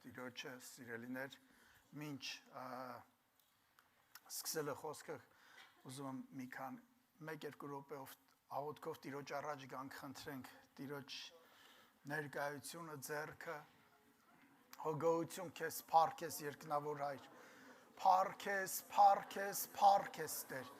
Տիրոջը, սիրելիներ, մինչ սկսել է խոսքը, ուզում եմ մի քան 1-2 րոպեով աղոթքով Տիրոջ առաջ գանք, խնդրենք Տիրոջ ներկայությունը, ձեռքը, հոգություն քեզ, փառքես երկնավոր Հայր, փառքես, փառքես, փառքես Տեր։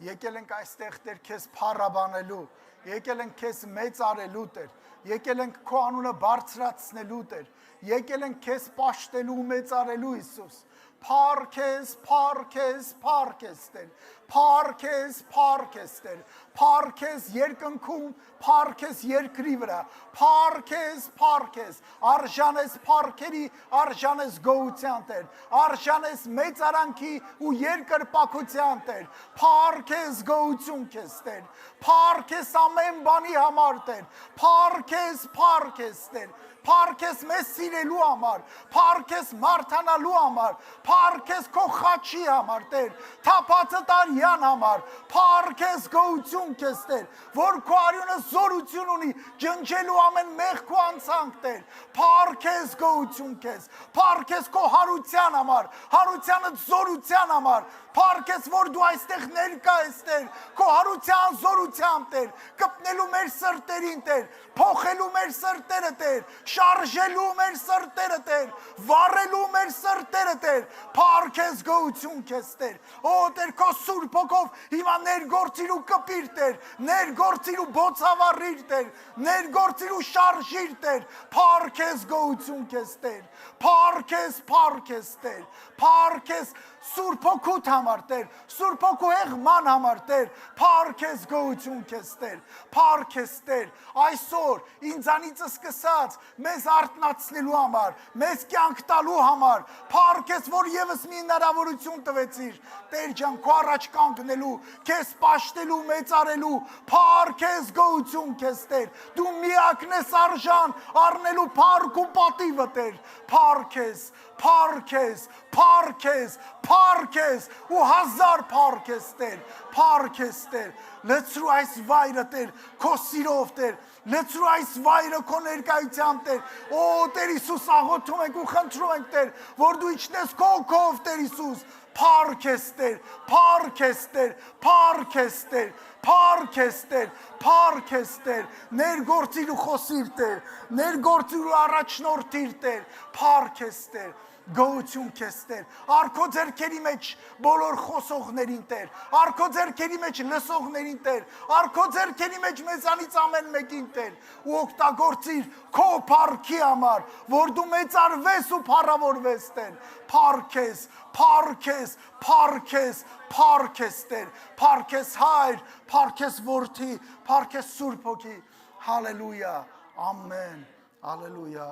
Եկել ենք այստեղ Տեր քեզ փառաբանելու, եկել ենք քեզ մեծարելու Տեր, եկել ենք քո անունը բարձրացնելու Տեր, եկել ենք քեզ պաշտելու ու մեծարելու Հիսուս։ Փառքես, փառքես, փառքես Տեր, փառքես, փառքես Տեր, փառքես երկնքում, փառքես երկրի վրա, փառքես, փառքես, արժանես փառքերի, արժանես գոհության Տեր, արժանես մեծարանքի ու երկրպագության Տեր, փառքես գոհություն քեզ Տեր, փառքես ամեն բանի համար Տեր, փառքես, փառքես Տեր, փառքես մեզ սիրելու համար, փառքես մարդանալու համար, փառքես քո խաչի համար Տեր, թափածը տարյան համար, փառքես գոհություն քեզ Տեր, որ քո արյունը զորություն ունի ջնջելու ամեն մեղք ու անցանք Տեր, փառքես գոհություն քեզ, փառքես քո հարության համար, հարությանդ զորության համար, փառքես որ դու այստեղ ներկա ես Տեր, քո հարության զորությամբ Տեր, կպնելու մեր սրտերին Տեր, փոխելու մեր սրտերը Տեր, շարժելու մեր սրտերը Տեր, վառելու մեր սրտերը Տեր, փառքես գոհություն քեզ Տեր, օ Տեր քո սուրբ հոգով հիմա ներգործիր ու կպիր Տեր, ներգործիր ու բոցավառիր Տեր, ներգործիր ու շարժիր Տեր, փառքես գոհություն քեզ Տեր, փառքես, փառքես Տեր, փառքես Սուրբ հոգուտ համար Տեր, Սուրբ հոգու հեղման համար Տեր, փառքես գոհություն քեզ Տեր, փառքես Տեր, այսօր ինձանից սկսած մեզ արթնացնելու համար, մեզ կյանք տալու համար, փառքես որ եւս մի հնարավորություն տվեցիր, Տեր ջան, քո առաջ կանգնելու, քեզ պաշտելու, մեծարելու, փառքես գոհություն քեզ Տեր, դու միակն ես արժան առնելու փառք ու պատիվը Տեր, փառքես, փառքես, փառքես, փառքես ու հազար փառքես Տեր, փառքես Տեր, լցրու այս վայրը Տեր, քո սիրով Տեր, լցրու այս վայրը քո ներկայությամբ Տեր, օ Տեր Հիսուս աղոթում ենք ու խնդրում ենք Տեր, որ դու իջնես քո հոգով Տեր Հիսուս, փառքես Տեր, փառքես Տեր, փառքես Տեր, փառքես Տեր, փառքես Տեր, ներգործիր ու խոսիր Տեր, ներգործիր ու առաջնորդիր Տեր, փառքես Տեր, գոհություն քեզ Տեր, արքո ձեռքերի մեջ բոլոր խոսողներին Տեր, արքո ձեռքերի մեջ լսողներին Տեր, արքո ձեռքերի մեջ մեզանից ամեն մեկին Տեր, ու օգտագործիր քո փառքի համար, որ դու մեծարվես ու փառավորվես Տեր, փառքես, փառքես, փառքես, փառքես Տեր, փառքես Հայր, փառքես Որդի, փառքես Սուրբ Հոգի, հալելույա, ամեն, հալելույա,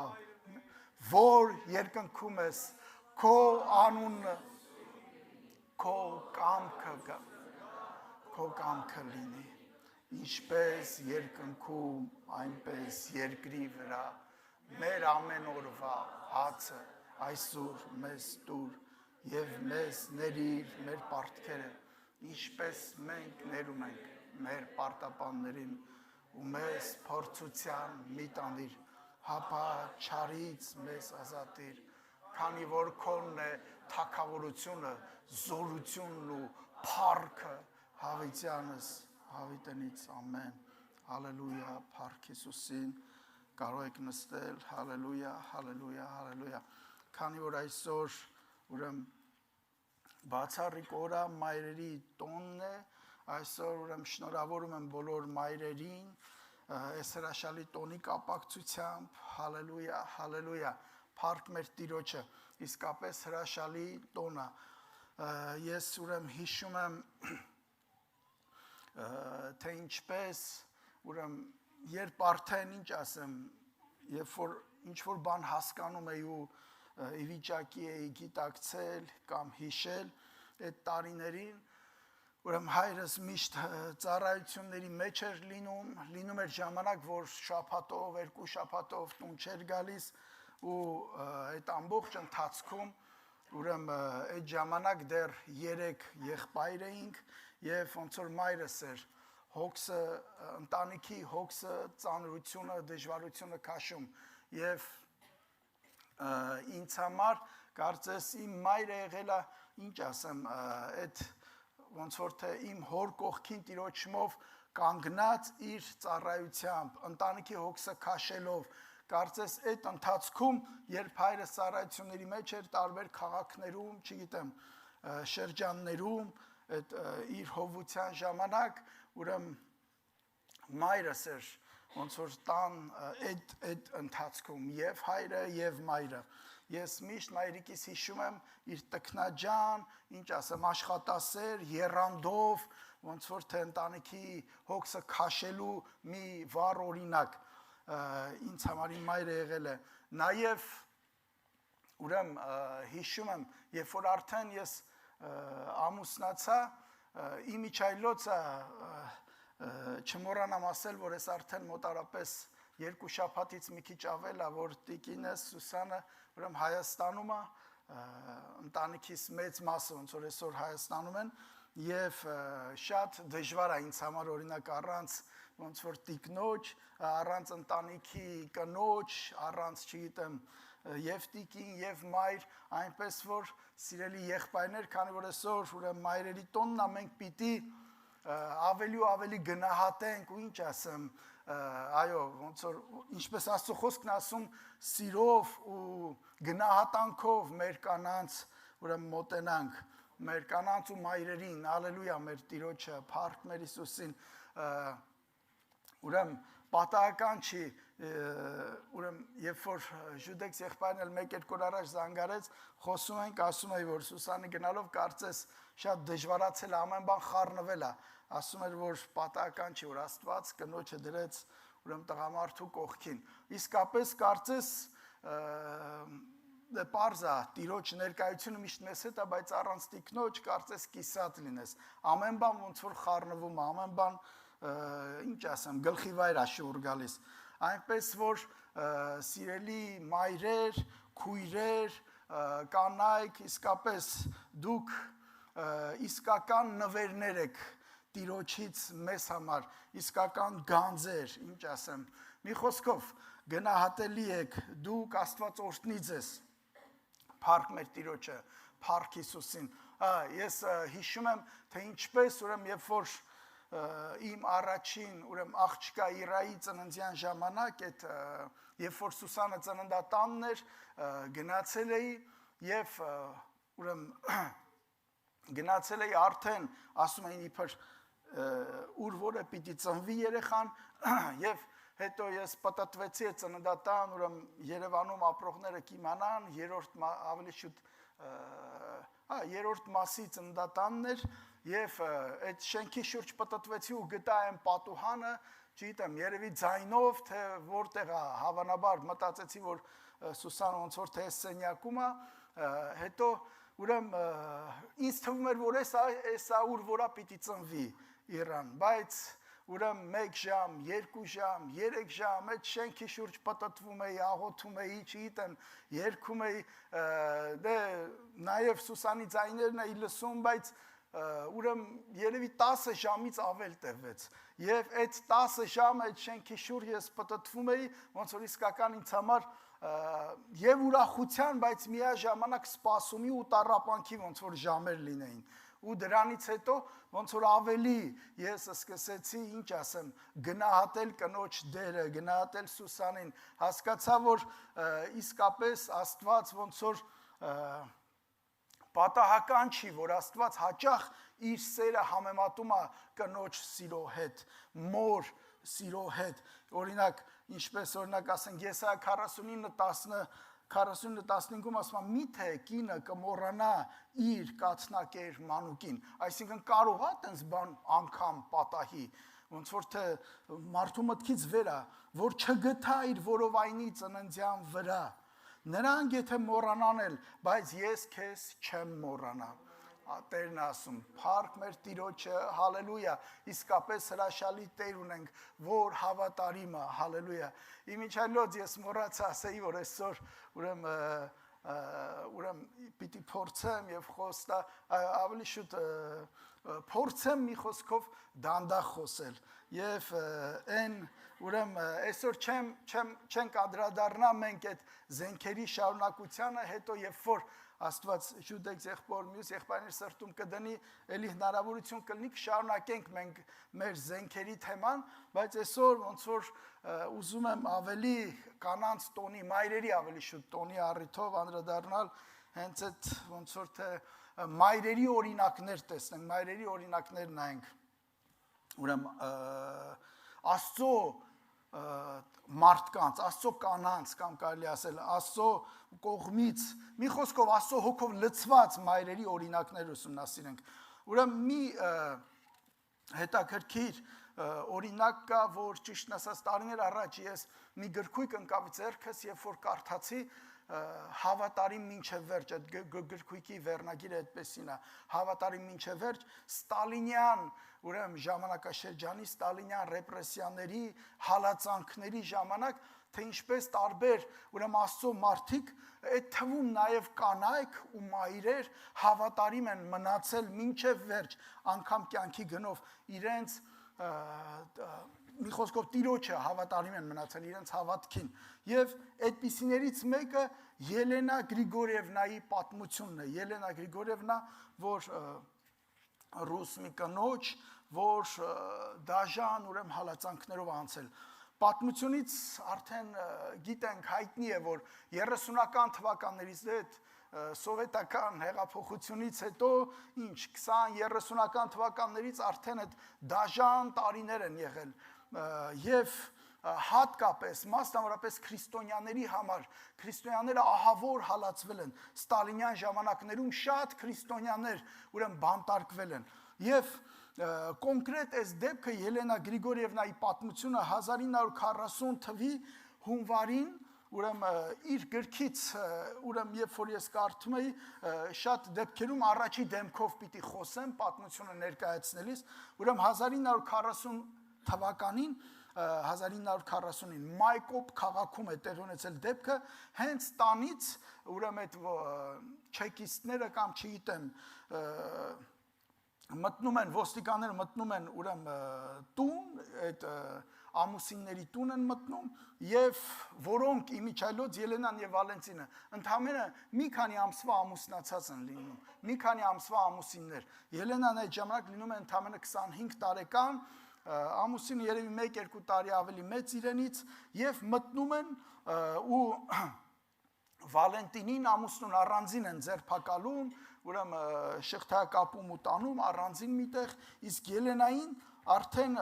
որ երկնքում ես, քո անունը, քո կամքը լինի, ինչպես երկնքում, այնպես երկրի վրա, մեր ամեն օրվա հացը այսօր մեզ տուր, և մեզ ներիր մեր պարտքերը, ինչպես մենք ներում ենք մեր պարտապաններին, ու մեզ փորձության մի տանիր, հապա չարից մեզ ազատիր, քանի որ քոնն է թագավորությունը, զորությունն ու փառքը հավիտյանս, հավիտենից ամեն, հալելույա, փառք Հիսուսին, կարող եք նստել, հալելույա, հալելույա, հալելույա, քանի որ այսօր ուրեմն բացառիկ օրը մայրերի տոնն է, այսօր ուրեմն շնորհավորում եմ բոլոր մայրերին, այս հրաշալի տոնի կապակցությամբ, հալելույա, հալելույա, փառք մեր Տիրոջը, իսկապես հրաշալի տոնը, ես ուրեմն հիշում եմ, թե ինչպես, ուրեմն երբ արդեն ինչ ասեմ, երբ որ ինչ-որ բան հասկանում էի ու ի վիճակի էի գիտակցել կամ հիշել այդ տարիներին, ուրեմն հայրս միշտ ծառայությունների մեջ էր լինում էր ժամանակ, որ շաբաթով, 2 շաբաթով տուն չէր գալիս ու այդ ամբողջ ընթացքում, ուրեմն այդ ժամանակ դեռ 3 եղբայր էինք և ոնց որ մայրս էր հոգսը, ընտանիքի հոգսը, ծանրությունը, դժվարությունը քաշում և ինձ համար կարծես իմ մայրը եղել է, ինչ ասեմ, այդ ոնց որ թե իմ հոր կողքին Տիրոջ շնորհով կանգնած իր ծառայությամբ, ընտանիքի հոգսը քաշելով, կարծես այդ ընթացքում, երբ հայրս ծառայությունների մեջ էր տարբեր քաղաքներում, չգիտեմ, շրջաններում, այդ իր հովության ժամանակ, ուրեմն մայրս էր ոնց որ տան այդ ընթացքում եւ հայրը եւ մայրը ես միշտ մայրիկիս հիշում եմ իր տքնաջան ինչ ասեմ աշխատասեր երանդով ոնց որ թե ընտանիքի հոգսը քաշելու մի վառ օրինակ ինձ համար իմ մայրը եղել է նաեւ ուրեմն հիշում եմ երբ որ արդեն ես ամուսնացա իմ իջայլոցը չմոռանամ ասել, որ ես արդեն մոտարապես 2 շաբաթից մի քիչ ավել է, որ տիկինս Սուսանը ուրեմն Հայաստանում է, ընտանիքիս մեծ մասը ոնց որ այսօր Հայաստանում են եւ շատ դժվար է ինձ համար օրինակ առանց ոնց որ տիկնոջ, առանց ընտանիքի կնոջ, առանց չգիտեմ եւ տիկին եւ մայր, այնպես որ սիրելի եղբայրներ, քանի որ այսօր ուրեմն մայրերի տոնն է, մենք պիտի ավելի ու ավելի գնահատենք ու ինչ ասեմ այո ոնց որ ինչպես Աստծո խոսքն ասում սիրով ու գնահատանքով մեր կանանց ուրեմն մոտենանք մեր կանանց ու մայրերին հալելույա մեր Տիրոջը փառք մեր Հիսուսին ուրեմն պատահական չի ուրեմն երբ որ Ժուդեքս եղբայրն էլ 1-2 օր առաջ զանգարեց խոսում ենք ասում էի որ Սուսանը գնալով կարծես շատ դժվարացել է ամեն բան խառնվել է ասում էր որ պատահական չի որ Աստված կնոջը դրեց ուրեմն տղամարդու կողքին իսկապես կարծես դե պարզա Տիրոջ ներկայությունը միշտ մեզ հետ է բայց առանց տիկնոջ կարծես կիսատ լինես ամեն բան ոնց որ խառնվում է ամեն բան ինչ ասեմ գլխի վայր է շուռ գալիս այնպես որ սիրելի մայրեր քույրեր կանայք իսկապես դուք իսկական նվերներ եք Տիրոջից մեզ համար իսկական գանձեր ինչ ասեմ մի խոսքով գնահատելի եք դուք Աստված օրհնի ձեզ փառք մեր Տիրոջը փառք Հիսուսին ես հիշում եմ թե ինչպես ուրեմն երբ որ իմ առաջին ուրեմն աղջկա Իրայի ծննդյան ժամանակ այդ երբ որ Սուսանը ծննդատանն էր գնացել էի եւ ուրեմն գնացել էի արդեն ասում էին իբր ուր որը պիտի ծնվի երեխան եւ հետո ես պատտվեցի այդ ծննդատան ուրեմն Երևանում ապրողները կիմանան ավելի շուտ երրորդ մասի ծննդատանն էր եւ այդ շենքի շուրջ պատտվեցի ու գտա այն պատուհանը չգիտեմ երևի ձայնով թե որտեղ է հավանաբար մտածեցի որ Սուսան ոնց որ թե սենյակում է հետո ուրեմն ինձ թվում էր որ էսա ուր որա պիտի ծնվի Իրան բայց ուրեմն 1 ժամ 2 ժամ 3 ժամ այդ շենքի շուրջ պատտվում էի աղոթում էի չգիտեմ երգում էի դե նաեւ Սուսանի ձայներն էի լսում բայց ուրեմն երևի 10 ժամից ավել տևեց եւ այդ 10 ժամը այդ շենքի շուրջ ես պատտվում էի ոնց որ իսկական ինձ համար եւ ուրախության բայց միաժամանակ սպասումի ու տառապանքի ոնց որ ժամեր լինեին ու դրանից հետո ոնց որ ավելի ես սկսեցի ինչ ասեմ գնահատել կնոջ դերը գնահատել Սուսանին հասկացա որ իսկապես Աստված ոնց որ պատահական չի որ Աստված հաճախ իր սերը համեմատում է կնոջ սիրո հետ մոր սիրո հետ օրինակ ինչպես օրինակ ասենք Եսայա 49:15-ում ասում է միթե կինը կմոռանա իր կաթնակեր մանուկին այսինքն կարող է տենց բան անգամ պատահի ոնց որ թե մարդու մտքից վեր է որ չգթա իր որովայնի ծննդյան վրա նրանք եթե մոռանան էլ բայց ես քեզ չեմ մոռանա Տերն ասում փառք մեր Տիրոջը հալելույա իսկապես հրաշալի Տեր ունենք որ հավատարիմ է հալելույա իմիջայլոց ես մոռացա ասեի որ այսօր ուրեմն պիտի փորձեմ եւ խոստա ավելի շուտ փորձեմ մի խոսքով դանդաղ խոսել եւ այն ուրեմն այսօր չենք անդրադառնա մենք այդ զենքերի շարունակությանը հետո երբ որ Աստված ջուդեքս եղբոր մյուս եղբայրներ սրտում կդնի էլի հնարավորություն կլինի կշարունակենք մենք մեր զենքերի թեման բայց այսօր ոնց որ ուզում եմ ավելի կանանց տոնի մայրերի ավելի շուտ տոնի առիթով անդրադառնալ հենց այդ ոնց որ թե մայրերի օրինակներ տեսնենք մայրերի օրինակներ նայենք ուրեմն Աստծո մարդկանց, Աստծո կանանց կամ կարելի ասել Աստծո կողմից մի խոսքով Աստծո հոգով լցված մայրերի օրինակներ ուսումնասիրենք։ Ուրեմն մի հետաքրքիր օրինակ կա, որ ճիշտն ասած տարիներ առաջ ես մի գրքույկ ընկավ ձեռքս, երբ որ կարդացի հավատարիմ մինչև վերջ այդ գրքույկի վերնագիրը այդպեսին է հավատարիմ մինչև վերջ ստալինյան ուրեմն ժամանակաշրջանի ստալինյան ռեպրեսիաների հալածանքների ժամանակ թե ինչպես տարբեր ուրեմն Աստծո մարդիկ այդ թվում նաև կանայք ու մայրեր հավատարիմ են մնացել մինչև վերջ անգամ կյանքի գնով իրենց մի խոսքով տիրոջը հավատարիմ են մնացել իրենց հավատքին եւ այդպիսիներից մեկը Ելենա Գրիգորիևնայի պատմությունն է Ելենա Գրիգորիևնա որ ռուս մի կնոջ որ դաժան ուրեմն հալածանքներով անցել պատմությունից արդեն գիտենք հայտնի է որ 30-ական թվականներից այդ սովետական հեղափոխությունից հետո ինչ 20-30-ական թվականներից արդեն այդ դաժան տարիներ են եղել եւ հատկապես մասնավորապես քրիստոնյաների համար քրիստոնյաները ահավոր հալածվել են ստալինյան ժամանակներում շատ քրիստոնյաներ ուրեմն բանտարկվել են եւ կոնկրետ այս դեպքը Ելենա Գրիգորիևնայի պատմությունը 1940 թվականի հունվարին ուրեմն իր գրքից ուրեմն երբ որ ես կարդում էի շատ դեպքերում առաջի դեմքով պիտի խոսեմ պատմությունը ներկայացնելիս ուրեմն 1940 թվականին 1940-ին Մայկոպ քաղաքում է տեղի ունեցել դեպքը հենց տանից ուրեմն այդ չեկիստները կամ չգիտեմ մտնում են ոստիկանները մտնում են ուրեմն տուն այդ ամուսինների տուն են մտնում եւ որոնք իմիջայլոց Ելենան եւ Վալենտինը ընդամենը մի քանի ամսվա ամուսնացած են լինում մի քանի ամսվա ամուսիններ Ելենան այդ ժամանակ լինում է ընդամենը 25 տարեկան ամուսինը երևի 1-2 տարի ավելի մեծ իրենից եւ մտնում են ու Վալենտինին ամուսնուն առանձին են ձերբակալում ուրեմն շղթայակապում ու տանում առանձին միտեղ իսկ Ելենային արդեն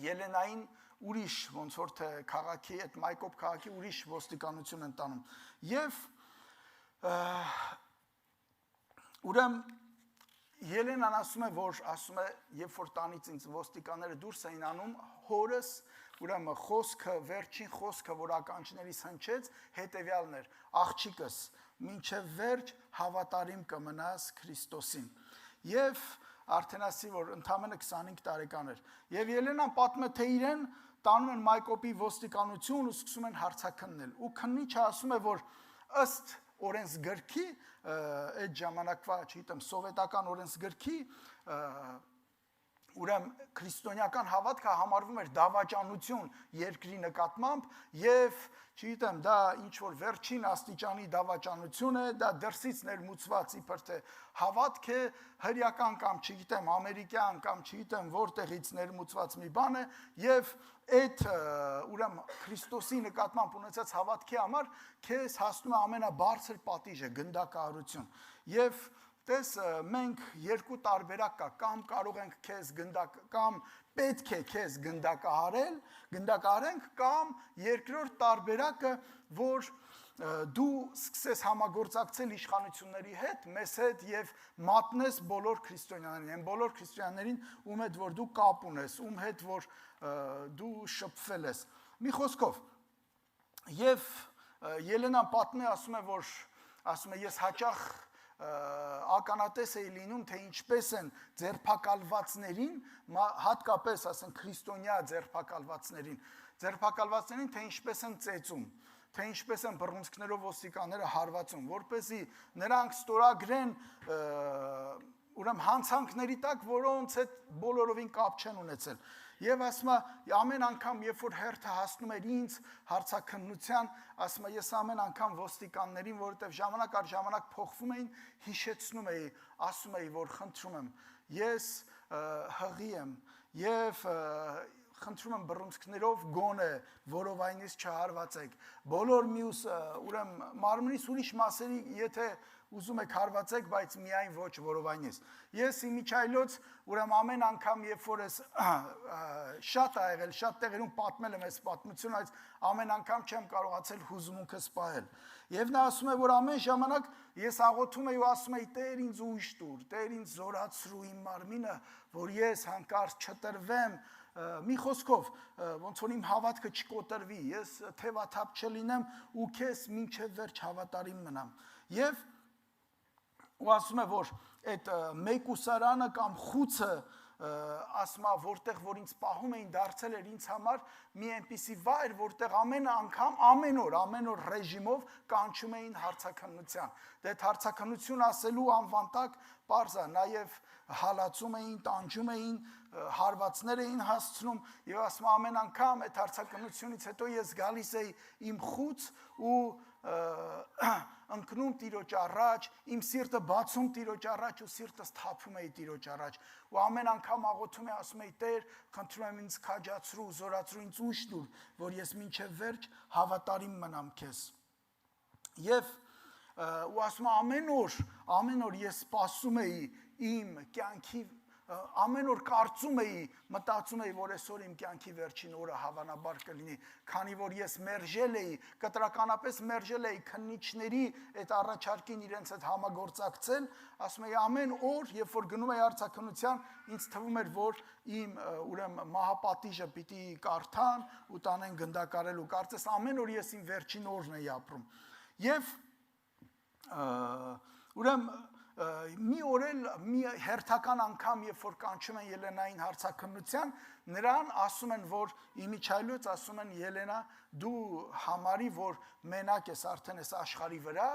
Ելենային ուրիշ ոնց որ թե քաղաքի այդ Մայկոպ քաղաքի ուրիշ ոստիկանություն են տանում եւ ուրեմն Ելենան ասում է երբ որ տանից ինձ ոստիկանները դուրս էին անում հորս ուրեմն խոսքը վերջին խոսքը որ ականջներից հնչեց հետեւյալն էր աղջիկս մինչև վերջ հավատարիմ կմնաս Քրիստոսին եւ արդեն ասի որ ընդամենը 25 տարեկան էր եւ Ելենան պատմում է թե իրեն տանում են Մայկոպի ոստիկանություն ու սկսում են հարցաքննել ու քննիչը ասում է որ ըստ օրենսգրքի այդ ժամանակվա չգիտեմ սովետական օրենսգրքի ուրեմն քրիստոնեական հավատքը համարվում էր դավաճանություն երկրի նկատմամբ եւ չգիտեմ դա ինչ որ վերջին աստիճանի դավաճանություն է դա դրսից ներմուծված իբր թե հավատք է հրեական կամ չգիտեմ ամերիկյան կամ չգիտեմ որտեղից ներմուծված մի բան է եւ այդ ուրեմն Քրիստոսի նկատմամբ ունեցած հավատքի համար քեզ հասնում է ամենաբարձր պատիժը գնդակահարություն եւ տես մենք երկու տարբերակ կա կամ կարող ենք քեզ կամ պետք է քեզ գնդակահարենք կամ երկրորդ տարբերակը որ դու սկսես համագործակցել իշխանությունների հետ մեզ հետ եւ մատնես բոլոր քրիստոնյաներին այն բոլոր քրիստոնյաներին ում հետ որ դու կապ ունես ում հետ որ դու շփվել ես մի խոսքով եւ Ելենան պատմում է ասում է ես հաճախ ականատես էի լինում թե ինչպես են ձերբակալվածներին հատկապես ասենք քրիստոնյա ձերբակալվածներին թե ինչպես են ծեծում թե ինչպես են բռունցքներով ոստիկանները հարվածում որպեսզի նրանք ստորագրեն ուրեմն հանցանքների տակ, որոնց հետ բոլորովին կապ չեն ունեցել։ Եվ ասում է ամեն անգամ, երբ որ հերթը հասնում էր ինձ հարցաքննության, ասում է ես ամեն անգամ ոստիկաններին, որովհետև ժամանակ առ ժամանակ փոխվում էին, հիշեցնում էի, ասում էի, որ խնդրում եմ, ես հղի եմ եւ խնդրում եմ բռունցքներով գոնե որովայնից չհարվածեք։ Բոլոր մյուս ուրեմն մարմնից ուրիշ մասերի եթե ուզում եք հարվածեք, բայց միայն ոչ որովայնից։ Ես իմիջայլոց ուրեմն ամեն անգամ երբ որ ես շատ ա եղել, շատ տեղերում պատմել եմ այս պատմությունը, այս ամեն անգամ չեմ կարողացել հուզմունքս պահել։ Եվ նա ասում է, որ ամեն ժամանակ ես աղոթում եի ու ասում էի, Տեր ինձ ուժ տուր, Տեր ինձ զորացրու իմ մարմինը, որ ես հանկարծ չտրվեմ, մի խոսքով, ոնց որ իմ հավատքը չկոտրվի, ես թևաթափ չլինեմ ու քեզ մինչև վերջ հավատարիմ մնամ։ Եվ ու ասում է, որ այդ մեկուսարանը կամ խուցը ասում է, որտեղ որ ինձ պահում էին, դարձել էր ինձ համար մի այնպիսի վայր, որտեղ ամեն անգամ, ամեն օր ռեժիմով կանչում էին հարցաքննության։ Դե այդ հարցաքննություն ասելու անվան տակ պարզ է, նաև հալածում էին, տանջում էին, հարվածներ էին հասցնում եւ ասում ամեն անգամ այդ հարցաքննությունից հետո ես գալիս էի իմ խուց ու ընկնում Տիրոջ առաջ, իմ սիրտը բացում Տիրոջ առաջ ու սիրտս թափում էի Տիրոջ առաջ ու ամեն անգամ աղոթում էի, ասում էի Տեր, խնդրում եմ ինձ քաջացրու, զորացրու ինձ ուժ տուր, որ ես մինչև վերջ հավատարիմ մնամ քեզ։ Եվ ու ասում ամեն օր ես սպասում էի իմ կյանքի ամեն օր կարծում էի, մտածում էի, որ այսօր իմ կյանքի վերջին օրը հավանաբար կլինի, քանի որ ես մերժել էի, կտրականապես մերժել էի քննիչների այդ առաջարկին իրենց հետ համագործակցել, ասում էի ամեն օր, երբ որ գնում էի հարցաքննության, ինձ թվում էր, որ իմ ուրեմն մահապատիժը պիտի կարդան ու տանեն գնդակարելու, կարծես ամեն օր ես իմ վերջին օրն էի ապրում։ Եվ ուրեմն մի օր էլ մի հերթական անգամ, երբ որ կանչում են Ելենային հարցաքննության, նրան ասում են, որ իմիջայլոց ասում են Ելենա, դու համարի, որ մենակ ես արդեն այս աշխարհի վրա,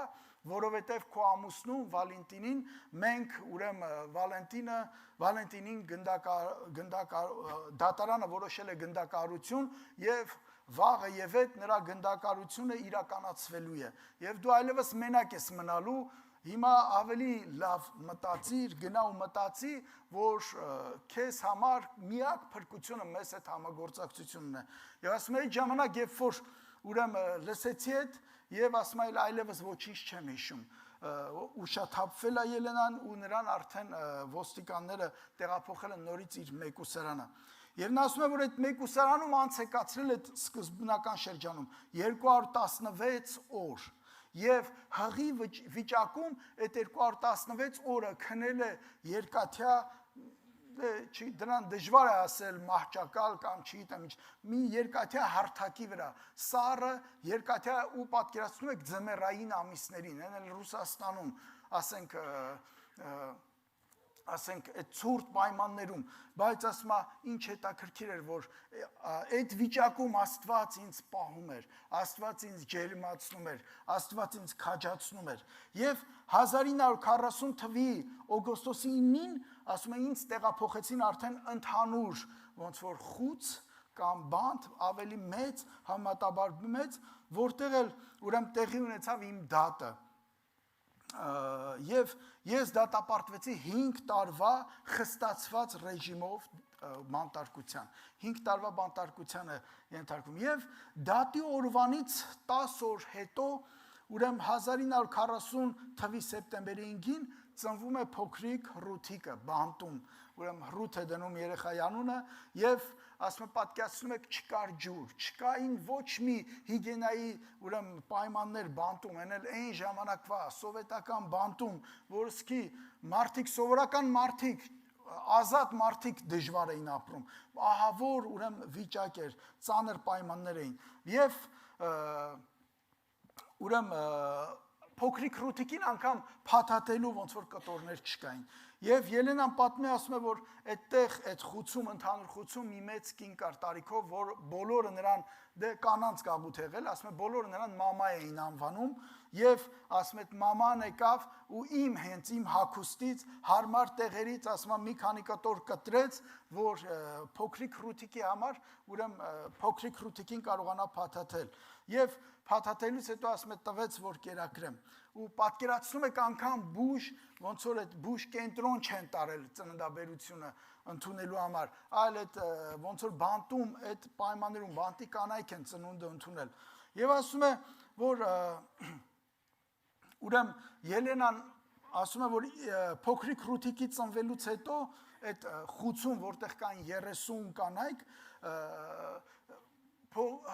որովհետև քո ամուսնու Վալենտինին մենք ուրեմն Վալենտինին դատարանը որոշել է գնդակահարություն եւ վաղը եւ այդ նրա գնդակահարությունը իրականացվելու է եւ դու այլևս մենակ ես մնալու Հիմա ավելի լավ մտածիր, գնա ու մտածի, որ քեզ համար միակ փրկությունը մեզ այդ համագործակցությունն է։ Եվ ասում եմ, այդ ժամանակ, երբ որ ուրեմն լսեցի այդ, եւ ասում եմ, այլևս ոչինչ չեմ հիշում։ Ուշաթափվել է Ելենան ու նրան արդեն ոստիկանները տեղափոխել են նորից իր մեկուսարանը։ Եվ նա ասում է, որ այդ մեկուսարանում անցեկացրել այդ սկզբնական շրջանում 216 օր։ Եվ հղի վիճակում այդ 216 օրը քնել է երկաթյա, դրան դժվար է ասել մահճակալ կամ չգիտեմ ինչ, մի երկաթյա հարթակի վրա, սառը երկաթյա ու պատկերացնում եք ձմեռային ամիսներին, այն էլ Ռուսաստանում, ասենք այդ ցուրտ պայմաններում, բայց ասում է ինչ հետաքրքիր էր, որ այդ վիճակում Աստված ինձ պահում էր, Աստված ինձ ջերմացնում էր, Աստված ինձ քաջացնում էր։ Եվ 1940 թվականի օգոստոսի 9-ին, ասում է, ինձ տեղափոխեցին արդեն ընդհանուր ոնց որ խուց կամ բանտ ավելի մեծ, համատաբար մեծ, որտեղ էլ ուրեմն տեղի ունեցավ իմ դատը։ Եվ ես դատապարտվեցի 5 տարվա խստացված ռեժիմով բանտարկության։ 5 տարվա բանտարկության է ենթարկվում եւ դատի օրվանից 10 օր հետո ուրեմն 1940 թվականի սեպտեմբերի 5-ին ծնվում է փոքրիկ Ռութիկը բանտում, ուրեմն Ռութ է դնում երեխայի անունը եւ ասում է պատկերացնում եք չկար ջուր, չկային ոչ մի հիգիենայի ուրեմն պայմաններ բանտում, այն ժամանակվա սովետական բանտում, որ սկի մարդիկ սովորական մարդիկ ազատ մարդիկ դժվար էին ապրում, ահավոր ուրեմն վիճակ էր, ծանր պայմաններ էին եւ ուրեմն փոքրիկ ռութիկին անգամ փաթաթելու ոնց որ կտորներ չկային։ Եվ Ելենան պատմի ասում է, որ այդտեղ այդ խուցում, ընդհանուր խուցում մի մեծ կին կար տարիքով, որ բոլորը նրան դե կանանց գաղութ եղել, ասում է բոլորը նրան մամա էին անվանում, եւ ասում է մաման եկավ ու հենց իմ հագուստից հարմար տեղերից ասում է մի քանի կտոր կտրեց, որ փոքրիկ ռութիկի համար, ուրեմն փոքրիկ ռութիկին կարողանա փաթաթել։ Եվ փաթաթելուց հետո ասում է տվեց, որ կերակրեմ։ Ու պատկերացնում եք անգամ բուժ, ոնց որ այդ բուժ կենտրոն չեն տարել ծննդաբերությունը ընդունելու համար, այլ այդ ոնց որ բանտում այդ պայմաններում բանտի կանայք են ծնունդը ընդունել։ Եվ ասում է, որ ուրեմն Ելենան ասում է, որ փոքրիկ ռութիկի ծնվելուց հետո այդ խուցում, որտեղ կային 30 կանայք,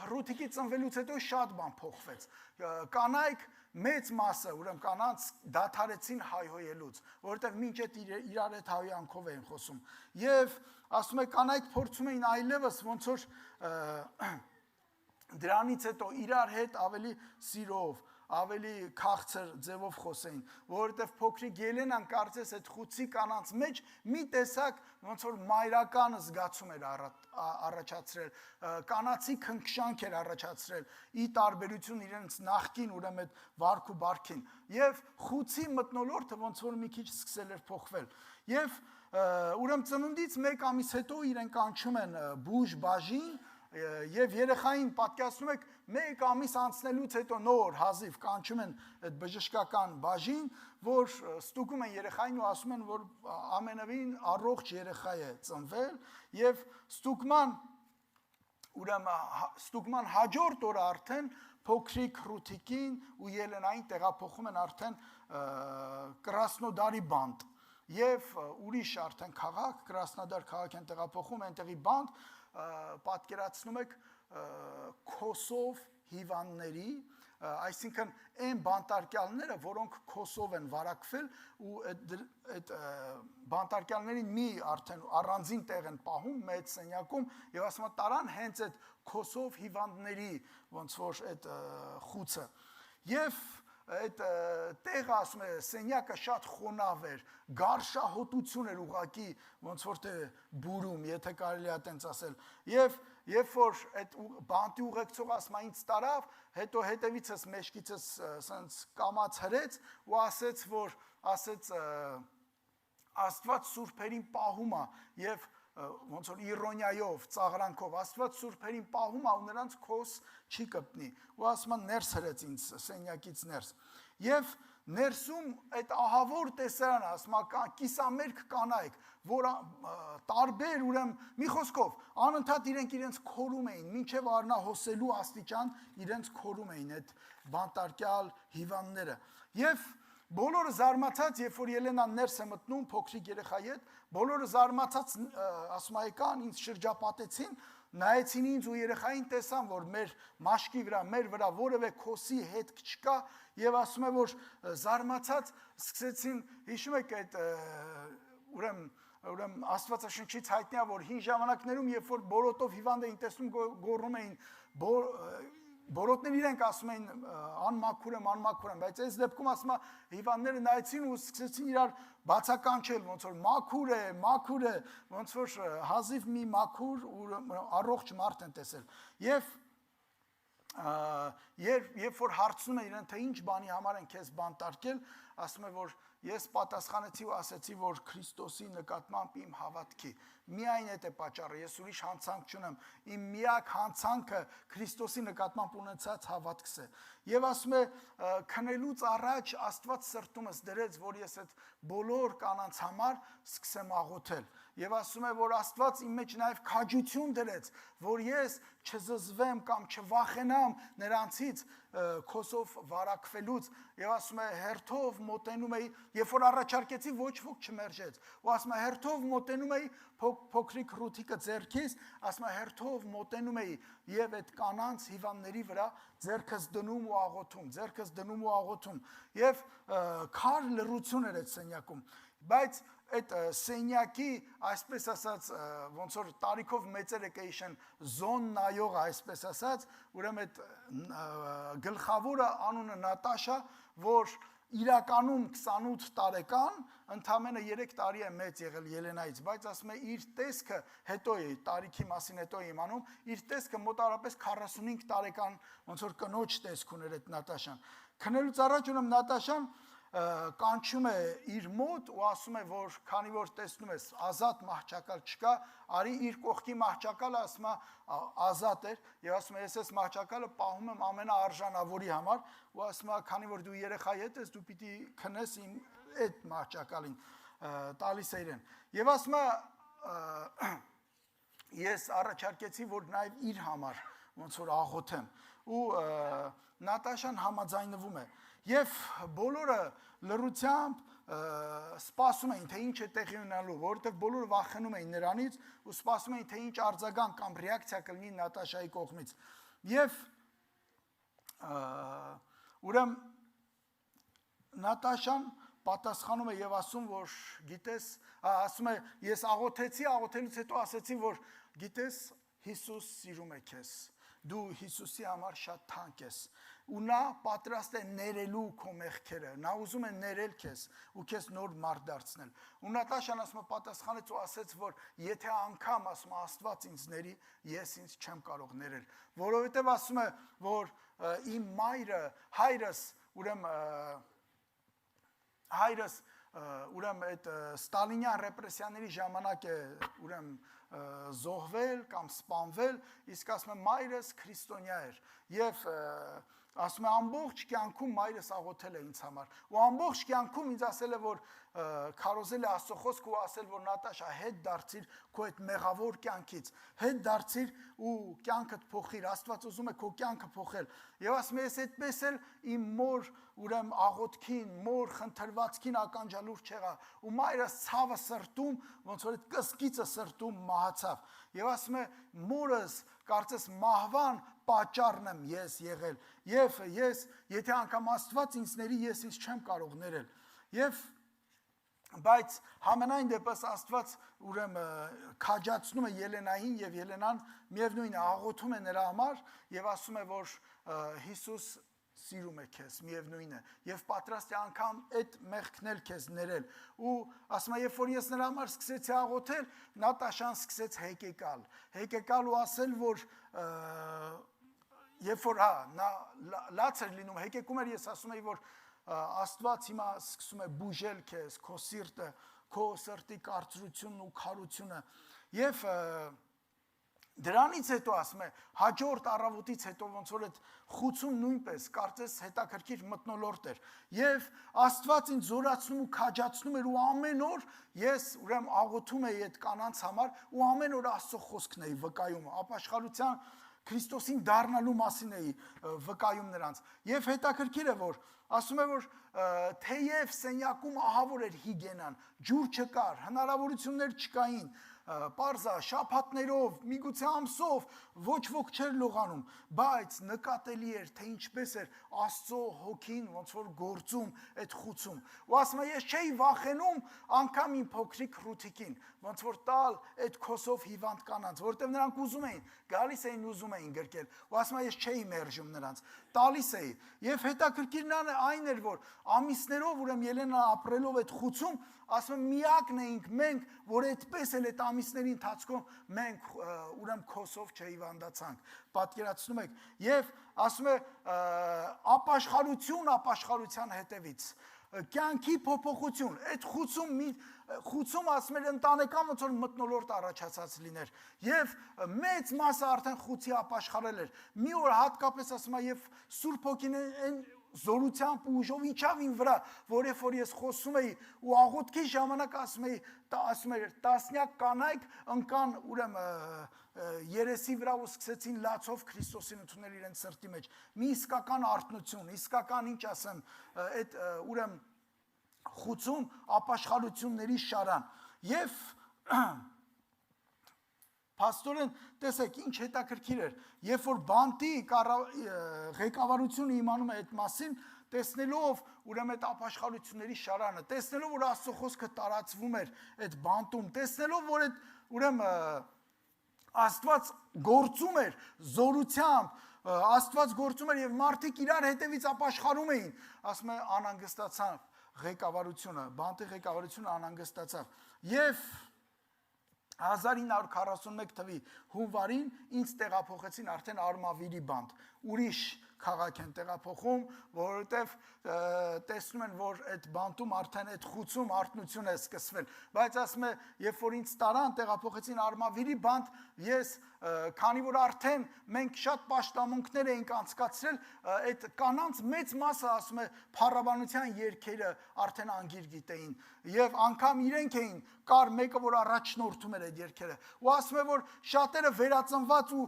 ռութիկի ծնվելուց հետո շատ բան փոխվեց։ Կանայք մեծ մասը, ուրեմն կանանց դադարեցին հայհոյելուց, որովհետև մինչ այդ իրար հետ հայհոյանքով էին խոսում։ Եվ ասում է կանայք փորձում էին այլևս ոնց որ դրանից հետո իրար հետ ավելի սիրով, ավելի քաղցր ձևով խոսեին, որովհետև փոքրիկ Ելենան կարծես այդ խուցի կանանց մեջ մի տեսակ ոնց որ մայրական զգացում էր առաջացրել, կանացի քնքշանք էր առաջացրել, ի տարբերություն իրենց նախկին ուրեմն այդ վարք ու բարքին, եւ խուցի մթնոլորտը ոնց որ մի քիչ սկսել էր փոխվել։ Եվ ուրեմն ծնունդից 1 ամիս հետո իրեն կանչում են բուժ բաժին, եւ երեխային պատկերացնում եք 1 ամիս անցնելուց հետո նոր հազիվ կանչում են այդ բժշկական բաժին, որ ստուգում են երեխային ու ասում են, որ ամենևին առողջ երեխա է ծնվել, եւ ստուգման հաջորդ օրը արդեն փոքրիկ ռութիկին ու Ելենային տեղափոխում են արդեն Կրասնոդարի բանտ եւ ուրիշ արդեն քաղաք, Կրասնոդար քաղաք են տեղափոխում, այնտեղի բանտ պատկերացնում եք քոսով հիվանդների, այսինքն այն բանտարկյալները, որոնք քոսով են վարակվել ու այդ բանտարկյալներին մի արդեն առանձին տեղ են պահում մեծ սենյակում եւ ասում են տարան հենց այդ քոսով հիվանդների ոնց որ այդ խուցը եւ այդ տեղը ասում է սենյակը շատ խոնավ էր, գարշահոտություն էր ուղակի ոնց որ թե բուրում, եթե կարելի է այդպես ասել։ Եվ երբ որ այդ բանտի ուղեկցող ասում է ինձ տարավ, հետո հետևիցս մեջքիցս սենց կամած հրեց ու ասեց, որ ասեց Աստված սուրբերին պահում է եւ ոնց որ իրոնիայով, ծաղրանքով Աստված սուրբերին պահում է ու նրանց քոս չի կպնի։ Ու ասում է ներս հրեց ինձ սենյակից ներս։ Եվ ներսում այդ ահավոր տեսարանը, ասում է կիսամերկ կանայք, որ տարբեր ուրեմն մի խոսքով անընդհատ իրենց քորում էին, մինչև արնահոսելու աստիճան իրենց քորում էին այդ բանտարկյալ հիվանդները։ Եվ բոլորը զարմացած, երբ որ Ելենան ներս է մտնում փոքրիկ երեխայի հետ, բոլորը զարմացած ասում է եկան, ինձ շրջապատեցին, նայեցին ինձ ու երեխային տեսան, որ մեր մաշկի վրա, մեր վրա որևէ քոսի հետք չկա եւ ասում է, որ զարմացած սկսեցին, հիշում եք այդ ուրեմն Աստվածաշնչից հայտնի է, որ հին ժամանակներում, երբ որ բորոտով հիվանդ էին տեսնում, գոռում էին Բորոտներ իրենք ասում էին անմաքուր եմ, բայց այս դեպքում ասում է հիվանդները նայեցին ու սկսեցին իրար բացականչել, ոնց որ մաքուր է, ոնց որ հազիվ մի մաքուր ու առողջ մարդ են տեսել։ Երբ որ հարցնում են իրեն, թե ինչ բանի համար են քեզ բանտարկել, ասում է, որ ես պատասխանեցի ու ասեցի, որ Քրիստոսի նկատմամբ իմ հավատքի միայն այդ է պատճառը, ես ուրիշ հանցանք չունեմ, իմ միակ հանցանքը Քրիստոսի նկատմամբ ունեցած հավատքս է։ Եվ ասում է, քնելուց առաջ Աստված սրտումս դրեց, որ ես այդ բոլոր կանանց համար սկսեմ աղոթել։ Եվ ասում է, որ Աստված իմ մեջ նաև քաջություն դրեց, որ ես չզզվեմ կամ չվախենամ նրանցից քոսով վարակվելուց, եւ ասում է հերթով մոտենում էի, երբ որ առաջարկեցի ոչ ոք չմերժեց, ու ասում է հերթով մոտենում էի փոքրիկ ռութիկը ձեռքից, ասում է հերթով մոտենում էի եւ այդ կանանց հիվանդների վրա ձեռքս դնում ու աղոթում, եւ քար լռություն էր այդ սենյակում, բայց այդ սենյակի, այսպես ասած, ոնց որ տարիքով մեծեր եկեին զոն նայող, այսպես ասած, ուրեմն այդ գլխավորը անունը Նատաշա, որ իրականում 28 տարեկան, ընդամենը 3 տարի է մեծ եղել Ելենայից, բայց ասում է իր տեսքը հետո է, տարիքի մասին հետո է իմանում, իր տեսքը մոտարապես 45 տարեկան, ոնց որ կնոջ տեսք ուներ այդ Նատաշան։ Քնելուց առաջ ուրեմն Նատաշան կանչում է իր մոտ ու ասում է, որ քանի որ տեսնում ես ազատ մահճակալ չկա, արի իր կողքի մահճակալը ասում է ազատ էր եւ ասում է ես այս մահճակալը պահում եմ ամենաարժանավորի համար ու ասում է քանի որ դու երեխայի հետ ես դու պիտի քնես իմ այդ մահճակալին տալիս է իրեն եւ ասում է ես առաջարկեցի որ նաեւ իր համար ոնց որ աղոթեմ ու Նատաշան համաձայնվում է Եվ բոլորը լռությամբ սպասում էին, թե ինչ է տեղի ունենալու, որովհետև բոլորը վախենում էին նրանից ու սպասում էին, թե ինչ արձագանք կամ ռեակցիա կլինի Նատաշայի կողմից։ Եվ ուրեմն Նատաշան պատասխանում է եւ ասում, որ գիտես, ասում է, ես աղոթեցի, աղոթելուց հետո ասեցի, որ գիտես, Հիսուս սիրում է քեզ։ Դու Հիսուսի համար շատ թանկ ես։ Ու նա պատրաստ է ներելու քո մեղքերը, նա ուզում է ներել քեզ ու քեզ նոր մարդ դարձնել։ Ու Նատաշան ասում է պատասխանեց ու ասեց, որ եթե անգամ ասում է Աստված ինձ ների, ես ինձ չեմ կարող ներել, որովհետև ասում է, որ իմ մայրը, հայրս, ուրեմն այդ Ստալինյան ռեպրեսիաների ժամանակ է ուրեմն զոհվել կամ սպանվել, իսկ ասում է մայրս քրիստոնյա էր եւ ասում է ամբողջ կյանքում մայրս աղոթել է ինձ համար ու ամբողջ կյանքում ինձ ասել է որ քարոզել է Աստծո խոսքը ու ասել որ Նատաշա հետ դարձիր քո այդ մեղավոր կյանքից հետ դարձիր ու կյանքդ փոխիր Աստված ուզում է քո կյանքը փոխել եւ ասում է ես այդպես էլ իմ մոր ուրեմն աղոթքին մոր խնդրվածքին ականջալուր չեղա ու մայրս ցավը սրտում ոնց որ այդ կսկիծը սրտում մահացավ եւ ասում է մորս կարծես մահվան պատճառն եմ ես եղել եւ ես եթե անգամ Աստված ինձ ների ես ինձ չեմ կարող ներել եւ բայց համենայն դեպս Աստված ուրեմն քաջացնում է Ելենային եւ Ելենան միևնույն է աղոթում է նրա համար եւ ասում է որ Հիսուս սիրում է քեզ միևնույն է եւ պատրաստ է անգամ այդ մեղքն էլ քեզ ներել ու ասում է երբ որ ես նրա համար սկսեցի աղոթել Նատաշան սկսեց հեկեկալ ու ասել որ երբ որ նա լաց էր լինում հեկեկում էր ես ասում եի որ Աստված հիմա սկսում է բուժել քեզ քո սիրտը քո սրտի կարծրությունն ու քարությունը եւ Դրանից հետո ասում է հաջորդ առավոտից հետո ոնց որ այդ խուցում նույնպես կարծես հետաքրքիր մթնոլորտ էր եւ Աստված ինձ զորացնում ու քաջացնում էր ու ամեն օր ես ուրեմն աղոթում էի այդ կանանց համար ու ամեն օր Աստծո խոսքն էի վկայում ապաշխարության Քրիստոսին դառնալու մասին էի վկայում նրանց եւ հետաքրքիր է որ ասում է որ թեև սենյակում ահավոր էր հիգենան ջուր չկար հնարավորություններ չկային Պարզա շաբաթներով, միգուցե ամսով ոչ ոք չէր լողանում, բայց նկատելի էր, թե ինչպես էր Աստծո հոգին ոնց որ գործում այդ խուցում։ Ու ասում է ես չէի վախենում անգամ իմ փոքրիկ Ռութիկին, ոնց որ տալ այդ քոսով հիվանդ կանանց, որտեղ նրանք ուզում էին, գալիս էին ուզում էին գրկել։ Ու ասում է ես չէի մերժում նրանց, տալիս էի։ Եվ հետաքրքիրն այն էր, որ ամիսներով ուրեմն Ելենան ապրելով այդ խուցում ասում եմ միակն էինք մենք, որ այդպես էլ այդ ամիսների ընթացքում մենք ուրեմն քոսով չհիվանդացանք, պատկերացնում եք, եւ ասում է ապաշխարության հետևից, կյանքի փոփոխություն, այդ խուցում ասում էր ընտանեկան ոնց որ մթնոլորտ առաջացած լիներ, եւ մեծ մասը արդեն խուցի ապաշխարել էր, մի օր հատկապես ասում է եւ Սուրբ Հոգին զորությամբ ու ուժով իջավ իմ վրա, որ երբ որ ես խոսում էի ու աղոթքի ժամանակ ասում էր տասնյակ կանայք ընկան ուրեմն երեսի վրա ու սկսեցին լացով Քրիստոսին ընդունել իրենց սրտի մեջ։ Մի իսկական արթնություն, իսկական ինչ ասեմ, այդ ուրեմն խուցում ապաշխարությունների շարան։ Եվ Փաստորեն, տեսեք, ինչ հետաքրքիր էր, երբ որ բանտի ղեկավարությունը իմանում է այդ մասին, տեսնելով ուրեմն այդ ապաշխարությունների շարանը, տեսնելով որ Աստծո խոսքը տարածվում էր այդ բանտում, տեսնելով որ այդ ուրեմն Աստված գործում էր զորությամբ, Աստված գործում էր եւ մարդիկ իրար հետևից ապաշխարում էին, ասում է անհանգստացավ ղեկավարությունը, բանտի ղեկավարությունը անհանգստացավ եւ 1941 թվականի հունվարին ինձ տեղափոխեցին արդեն Արմավիրի բանտ, ուրիշ քաղաք են տեղափոխում, որովհետև տեսնում են, որ այդ բանտում արդեն այդ խուցում արթնություն է սկսվել, բայց ասում է, երբ որ ինձ տարան տեղափոխեցին Արմավիրի բանտ, ես քանի որ արդեն մենք շատ պաշտամունքներ էինք անցկացրել, այդ կանանց մեծ մասը ասում է փառաբանության երգերը արդեն անգիր գիտեին եւ անգամ իրենք էին կար մեկը որ առաջնորդում էր այդ երգերը ու ասում է որ շատերը վերածնված ու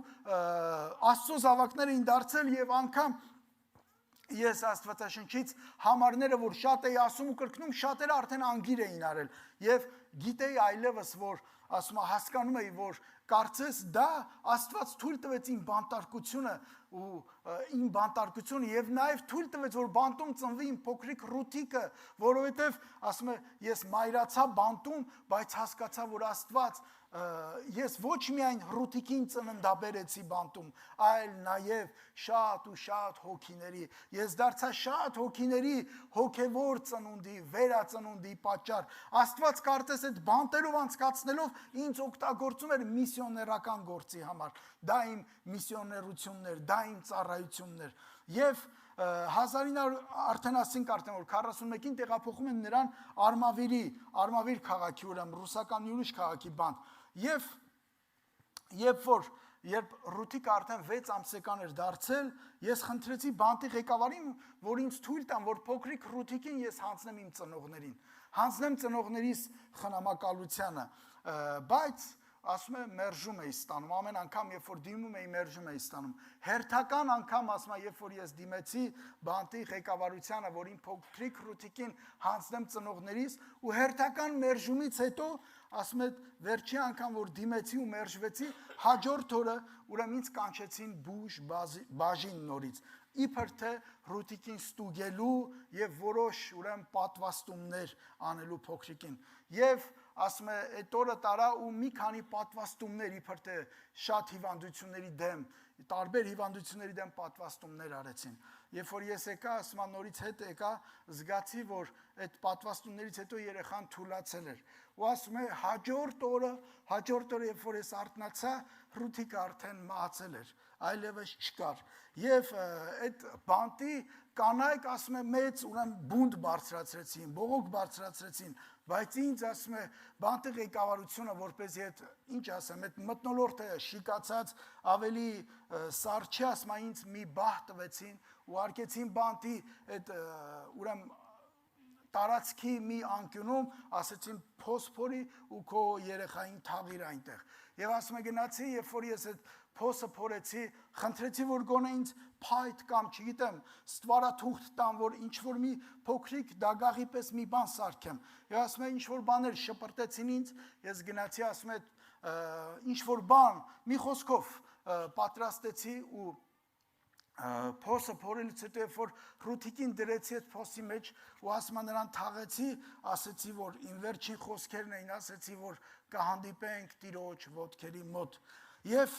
Աստծո զավակներ էին դարձել եւ անգամ ես Աստվածաշնչից համարները որ շատ էի ասում ու կրկնում շատերը արդեն անգիր էին արել եւ գիտեի այլևս որ ասում է հասկանում էի որ կարծես դա Աստված թույլ տվեց իմ բանտարկությունը ու իմ բանտարկությունը եւ նաեւ թույլ տվեց որ բանտում ծնվի իմ փոքրիկ Ռութիկը, որովհետեւ ասում է ես մայրացա բանտում, բայց հասկացա որ Աստված ես ոչ միայն Ռութիկին ծննդաբերեցի բանտում, այլ նաեւ շատ ու շատ հոգիների, ես դարձա շատ հոգիների հոգևոր ծնունդի, վերածնունդի պատճառ։ Աստված կարծես այդ բանտերով անցկացնելով ինձ օգտագործում էր միսիոներական գործի համար։ Դա իմ միսիոներություններ, դա իմ ծառայություններ։ Եվ 1900 արդեն ասենք արդեն որ 41-ին տեղափոխում են նրան Արմավիր քաղաքի ուրեմն ռուսական յուրիշ քաղաքի բանտ։ Եվ երբ Ռութիկը արդեն 6 ամսական էր դարձել, ես խնդրեցի բանտի ղեկավարին, որ ինձ թույլ տան, որ փոքրիկ Ռութիկին ես հանձնեմ իմ ծնողներին, հանձնեմ ծնողներիս խնամակալությանը, բայց ասում է մերժում էի ստանում, ամեն անգամ երբ որ դիմում էի մերժում էի ստանում, հերթական անգամ ասում է երբ որ ես դիմեցի բանտի ղեկավարությանը, որ իմ փոքրիկ Ռութիկին հանձնեմ ծնողներիս ու հերթական մերժումից հետո ասում է վերջի անգամ որ դիմեցի ու մերժվեցի, հաջորդ օրը ուրեմն ինձ կանչեցին բուժ բաժին նորից, իբր թե Ռութիկին ստուգելու եւ որոշ ուրեմն պատվաստումներ անելու փոքրիկին եւ ասում է այդ օրը տարա ու մի քանի պատվաստումներ իբր թե շատ հիվանդությունների դեմ, տարբեր հիվանդությունների դեմ պատվաստումներ արեցին։ Երբ որ ես եկա, ասում եմ նորից հետ եկա, զգացի, որ այդ պատվաստումներից հետո երեխան թուլացել էր։ Ու ասում է հաջորդ օրը, երբ որ ես արթնացա, Ռութիկը արդեն մահացել էր, այլևս չկար։ Եվ այդ բանտի կանայք ասում է մեծ ուրեմն բունտ բարձրացրեցին, բողոք բարձրացրեցին, բայց ինձ ասում է բանտի ղեկավարությունը որպեսզի այդ ինչ ասեմ, այդ մթնոլորտը շիկացած ավելի սար չի, ասում է ինձ մի բահ տվեցին ու արկեցին բանտի այդ ուրեմն տարածքի մի անկյունում, ասեցին փոսփորի ու քո երեխային թաղիր այնտեղ։ Եվ ասում է գնացի, երբ որ ես այդ փոսը փորեցի, խնդրեցի որ գոնե ինձ փայտ կամ չգիտեմ, ստվարաթուղթ տան, որ ինչ որ մի փոքրիկ դագաղի պես մի բան սարքեմ։ Եվ ասում է ինչ որ բաներ շպրտեցին ինձ, ես գնացի, ասում է ինչ որ բան, մի խոսքով պատրաստեցի ու փոսը փորելուց հետո երբ որ Ռութիկին դրեցի այդ փոսի մեջ ու ասում եմ նրան թաղեցի, ասեցի որ իմ վերջին խոսքերն էին, ասեցի որ կհանդիպենք Տիրոջ ոտքերի մոտ։ Եվ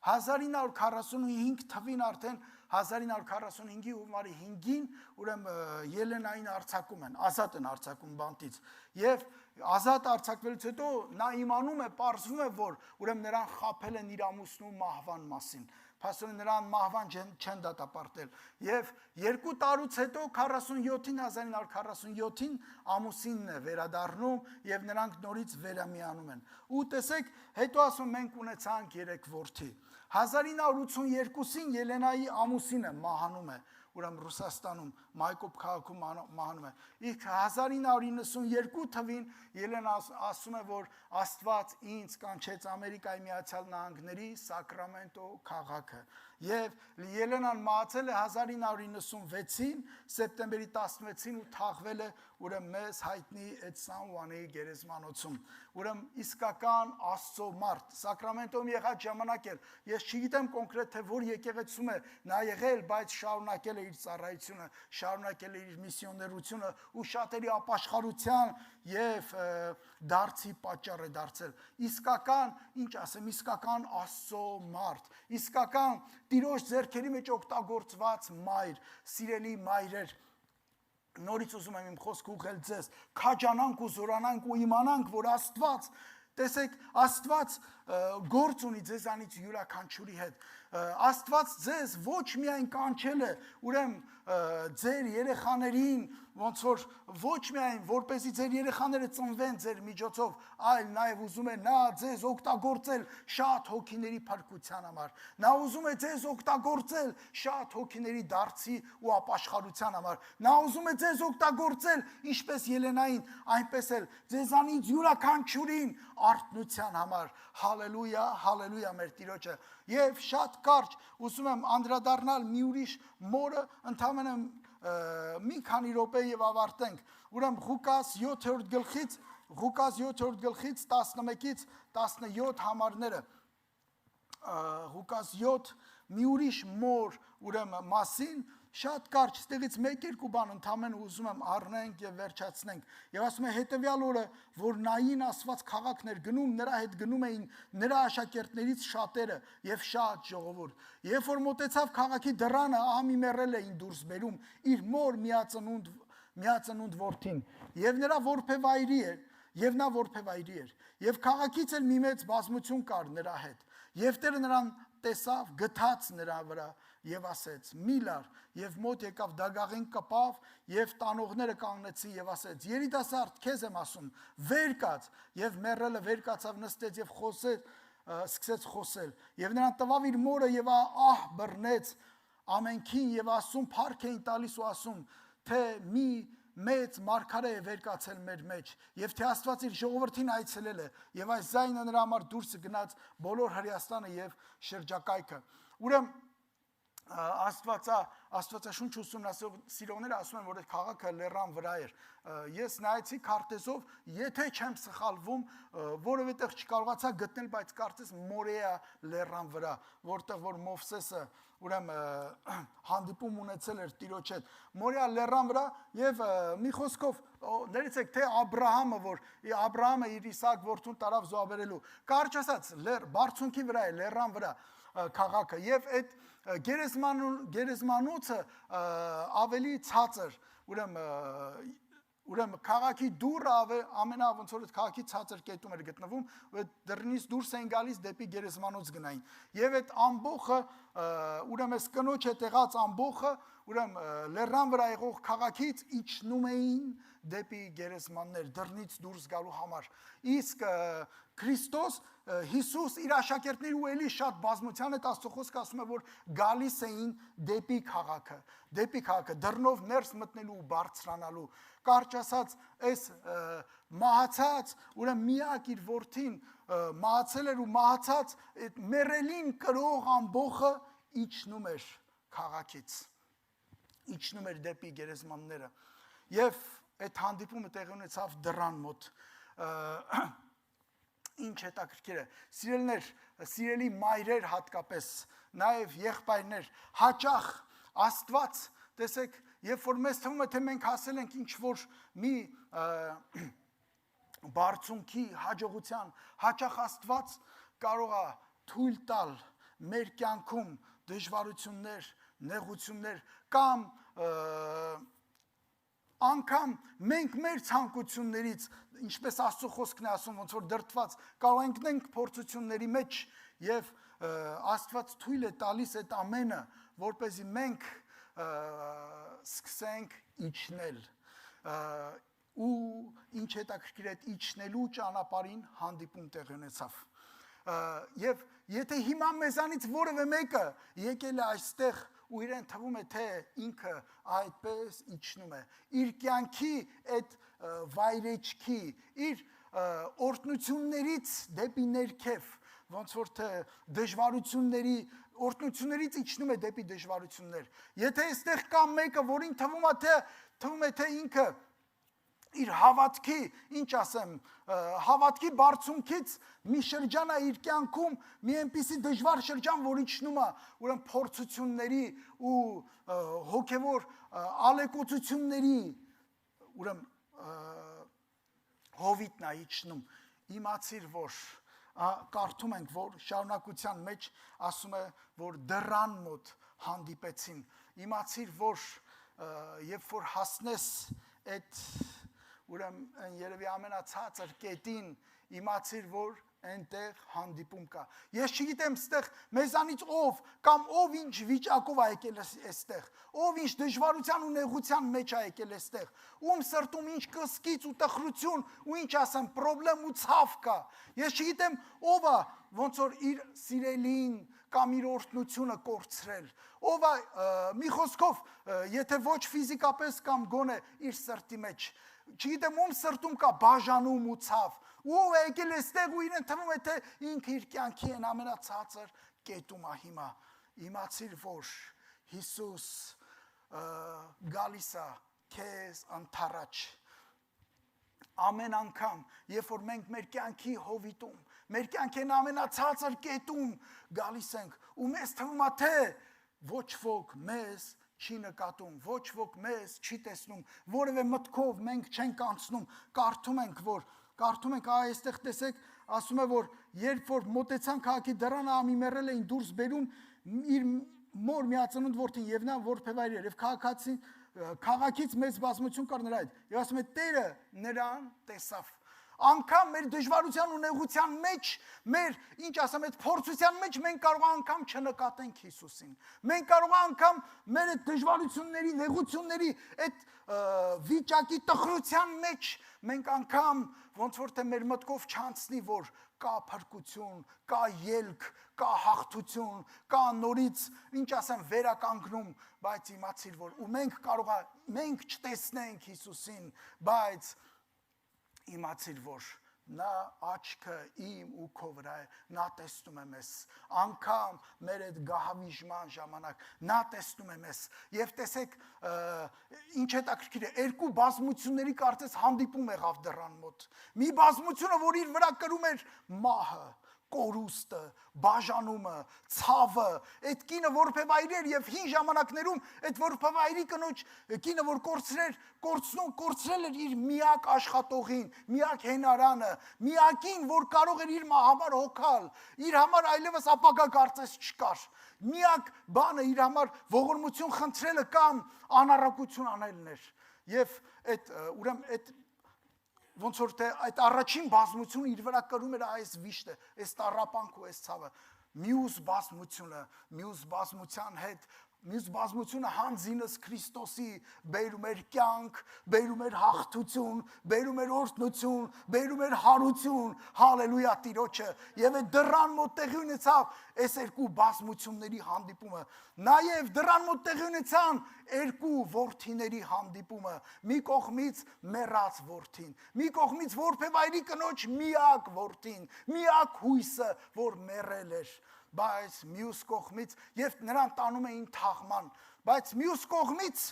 1945 թվին արդեն 1945-ի հունվարի 5-ին ուրեմն Ելենային արձակում են, ազատ են արձակում բանտից։ Եվ ազատ արձակվելուց հետո նա իմանում է, պարզվում է, որ ուրեմն նրան խաբել են իր ամուսնու մահվան մասին։ Փաստորեն նրան մահվան չեն դատապարտել։ Եվ 2 տարուց հետո 1947-ին ամուսինն է վերադառնում եւ նրանք նորից վերամիանում են։ Ու տեսեք, հետո ասում մենք ունեցանք 3 որդի։ 1982-ին Ելենայի ամուսինը մահանում է, ուրեմն Ռուսաստանում Մայկոպ քաղաքում մահանում է։ Իսկ 1992 թվին Ելենան ասում է, որ Աստված ինձ կանչեց Ամերիկայի Միացյալ Նահանգների Սակրամենտո քաղաքը։ Եվ Ելենան մահացել է 1996-ին, սեպտեմբերի 16-ին ու թաղվել է ուրեմն մեզ հայտնի այդ Սան Juan-ի գերեզմանոցում։ Ուրեմն իսկական Աստծո մարդ, Սակրամենտոյում եղած ժամանակ էլ, ես չգիտեմ կոնկրետ թե որ եկեղեցում է նա եղել, բայց շարունակել է իր ծառայությունը, շարունակել է իր միսիոներությունը ու շատերի ապաշխարության եւ դարձի պատճառ է դարձել։ Իսկական, ինչ ասեմ, իսկական Աստծո մարդ, իսկական Տիրոջ ձեռքերի մեջ օգտագործված մայր, սիրելի մայրեր, նորից ուզում եմ իմ խոսքը ուղղել ձեզ, քաջանանք ու զորանանք ու իմանանք, որ Աստված, տեսեք, Աստված գործ ունի ձեզանից յուրաքանչյուրի հետ։ Աստված ձեզ ոչ միայն կանչել է, ուրեմն ձեր երեխաներին, ոնց որ ոչ միայն որպեսզի ձեր երեխաները ծնվեն ձեր միջոցով, այլ նաև ուզում է նա ձեզ օգտագործել շատ հոգիների փրկության համար։ Նա ուզում է ձեզ օգտագործել շատ հոգիների դարձի ու ապաշխարության համար։ Նա ուզում է ձեզ օգտագործել ինչպես Ելենային, այնպես էլ ձեզանից յուրաքանչյուրին արթնության համար։ Հալելույա, հալելույա մեր Տիրոջը։ Եվ շատ կարճ ուզում եմ անդրադառնալ մի ուրիշ մորը, ընդամենը մի քանի րոպե եւ ավարտենք։ Ուրեմն Ղուկաս 7-րդ գլխից 11-ից 17 համարները Ղուկաս 7 մի ուրիշ մոր ուրեմն մասին շատ կարճ ստեղից 1-2 բան ընդամենը ուզում եմ առնենք եւ վերջացնենք։ Եվ ասում է հետեւյալ օրը, որ նային ասված քաղաքն էր գնում, նրա հետ գնում էին նրա աշակերտներից շատերը եւ շատ ժողովուրդ։ Երբ որ մոտեցավ քաղաքի դռանը, ահա մեռել էին դուրս բերում իր մոր միածնունդ որդին, եւ նրա որբևայրի էր, եւ նա որբևայրի էր։ Եվ քաղաքից էլ մի մեծ բազմություն կար նրա հետ։ Եվ Տերը նրան տեսավ, գթաց նրա վրա եւ ասեց. «Մի լար», եւ մոտ եկավ դագաղին կպավ եւ տանողները կանգնեցին եւ ասեց. «Երիտասարդ, քեզ եմ ասում, վեր կաց»։ Եվ մեռելը վեր կացավ, նստեց եւ սկսեց խոսել։ Եվ նրան տվավ իր մորը եւ ահ բռնեց ամենքին եւ ասում, փառք էին տալիս ու ասում, թե մի մեծ մարգարե է վեր կացել մեր մեջ, եւ թե Աստված իր ժողովրդին այցելել է, եւ այս ձայնը նրա համար դուրս գնաց բոլոր Հրեաստանը եւ շրջակայքը։ Ուրեմն Աստվածաշունչ ուսումնասիրողները ասում են, որ այդ քաղաքը լեռան վրա էր։ Ես նայեցի քարտեզով, եթե չեմ սխալվում, որովհետև չկարողացա գտնել, բայց կարծես Մորեա լեռան վրա, որտեղ որ Մովսեսը ուրեմն հանդիպում ունեցել էր Տիրոջ հետ։ Մորեա լեռան վրա եւ մի խոսքով ներեցեք թե Աբրահամը, որ Աբրահամը իր Իսահակ որդուն տարավ զոհաբերելու։ Կարճ ասած, բարձունքի վրա է, լեռան վրա քաղաքը եւ այդ գերեզմանոցը ավելի ցածր, ուրեմն քաղաքի դուռը ամենա ոնց որ քաղաքի ցածր կետում էր գտնվում, այդ դռնից դուրս էին գալիս դեպի գերեզմանոց գնային։ Եվ այդ ամբողը, ուրեմն այս կնոջ հետ եղած ամբողը, ուրեմն լեռան վրա եղող քաղաքից իջնում էին դեպի գերեզմաններ, դռնից դուրս գալու համար։ Իսկ Քրիստոս Հիսուս իր աշակերտների ու էլի շատ բազմության հետ Աստծո խոսքը ասում է, որ գալիս էին դեպի քաղաքը, դռնով ներս մտնելու ու բարձրանալու։ Կարճ ասած, այս մահացած, ուրեմն միակ իր որդին մահացել էր ու մահացած այդ մեռելին կրող ամբողը իջնում էր քաղաքից, իջնում էր դեպի գերեզմանները։ Եվ այդ հանդիպումը տեղի ունեցավ դռան մոտ։ Ինչ հետաքրքիր է, սիրելիներ, սիրելի մայրեր հատկապես, նաև եղբայրներ, հաճախ Աստված, տեսեք, երբ որ մեզ թվում է, թե մենք հասել ենք ինչ-որ մի բարձունքի, հաջողության, հաճախ Աստված կարող է թույլ տալ մեր կյանքում դժվարություններ, նեղություններ կամ անգամ մենք մեր ցանկություններից, ինչպես Աստծո խոսքն է ասում, ոնց որ դրդված, կարող ենք ենք փորձությունների մեջ եւ Աստված թույլ է տալիս այդ ամենը, որպեսզի մենք սկսենք իջնել։ Ու ինչ հետաքրքիր է, այդ իջնելու ճանապարհին հանդիպում տեղի ունեցավ։ Եվ եթե հիմա մեզանից որևէ մեկը եկել է այստեղ ու իրեն թվում է, թե ինքը այդպես իջնում է, իր կյանքի այդ վայրեջքի, իր օրհնություններից դեպի ներքև, ոնց որ թե դժվարությունների օրհնություններից իջնում է դեպի դժվարություններ։ Եթե այստեղ կա մեկը, որին թվում է թե ինքը իր հավատքի, ինչ ասեմ, հավատքի բարձունքից մի շրջան է իր կյանքում, մի այնպիսի դժվար շրջան, որ իջնում է, ուրեմն փորձությունների ու հոգևոր ալեկոծությունների, ուրեմն հովիտն է իջնում։ Իմացիր, որ կարդում ենք, որ շարունակության մեջ ասում է, որ դռան մոտ հանդիպեցին։ Իմացիր, որ երբ որ հասնես այդ ուրեմն երևի ամենացածր կետին, իմացիր, որ այնտեղ հանդիպում կա։ Ես չգիտեմ ստեղ մեզանից ով կամ ով ինչ վիճակով է եկել այստեղ, ով ինչ դժվարության ու նեղության մեջ է եկել այստեղ, ում սրտում ինչ կսկիծ ու տխրություն ու ինչ ասեմ, պրոբլեմ ու ցավ կա։ Ես չգիտեմ ով է ոնց որ իր սիրելին կամ իր օրհնությունը կորցրել։ Ով է մի խոսքով, եթե ոչ ֆիզիկապես կամ գոնե իր սրտի մեջ, չգիտեմ ում սրտում կա բաժանում ու ցավ։ Ով է եկել այստեղ ու իրեն թվում է թե ինքը իր կյանքի են ամենացածր կետում է հիմա։ Իմացիր, որ Հիսուս գալիս է քեզ ընթառաջ։ Ամեն անգամ, երբ որ մենք մեր կյանքի հովիտում, մեր կյանքին ամենացածր կետում գալիս ենք, ու մեզ թվում է թե ոչ ոք մեզ չի նկատում, ոչ ոք մեզ չի տեսնում, որևէ մտքով մենք չենք անցնում, կարդում ենք այստեղ տեսեք, ասում է, որ երբ որ մոտեցան քաղաքի դռանը ամի մեռել էին դուրս բերում իր մոր միածնունդ որդին եւ նա որբևայր էր եւ քաղաքից մեծ բազմություն կար նրա հետ եւ ասում է Տերը նրան տեսավ։ Անկամ մեր դժվարության ու նեղության մեջ, մեր, ինչ ասեմ, այդ փորձության մեջ մենք կարող անգամ չնկատենք Հիսուսին։ Մենք կարող անգամ մեր այդ դժվարությունների, նեղությունների, այդ վիճակի տխրության մեջ մենք անգամ ոնց որ թե մեր մտքով չանցնի, որ կա փրկություն, կա ելք, կա հաղթություն, կա նորից, ինչ ասեմ, վերականգնում, բայց իմացիր, որ ու մենք չտեսնենք Հիսուսին, բայց իմացիր, որ նա աչքը իմ ու քո վրա է, նա տեսնում է մեզ, անգամ մեր այդ գահավիժման ժամանակ, նա տեսնում է մեզ, և տեսեք, ինչ հետաքրքիր է, երկու բազմությունների կարծես հանդիպում եղավ դռան մոտ, մի բազմությունը, որ իր վրա կրում էր մահը, կորուստը, բաժանումը, ցավը, այդ կինը որբևայր էր եւ հին ժամանակներում այդ որբևայրի կնոջ կինը որ կորցրել էր իր միակ աշխատողին, միակ հենարանը, միակին, որ կարող էր իր համար հոգալ, իր համար այլևս ապագա կարծես չկար։ Միակ բանը իր համար ողորմություն խնդրելը կամ անառակություն անելն էր։ Եվ այդ ուրեմն այդ ոնց որ թե այդ առաջին բազմությունը իր վրա կրում էր այս վիշտը, այս տառապանք ու այս ցավը, մյուս բազմության հետ, մյուս բազմությունը հանձինս Քրիստոսի բերում էր կյանք, բերում էր հաղթություն, բերում էր օրհնություն, բերում էր հարություն, հալելույա Տիրոջը, եւ այդ դռան մոտ տեղի ունեցավ այս երկու բազմությունների հանդիպումը, նաեւ դռան մոտ տեղի ունեցան երկու որդիների հանդիպումը, մի կողմից մեռած որդին, մի կողմից որբևայրի կնոջ միակ որդին, միակ հույսը, որ մեռել էր, բայց մյուս կողմից եւ նրան տանում էին թաղման, բայց մյուս կողմից,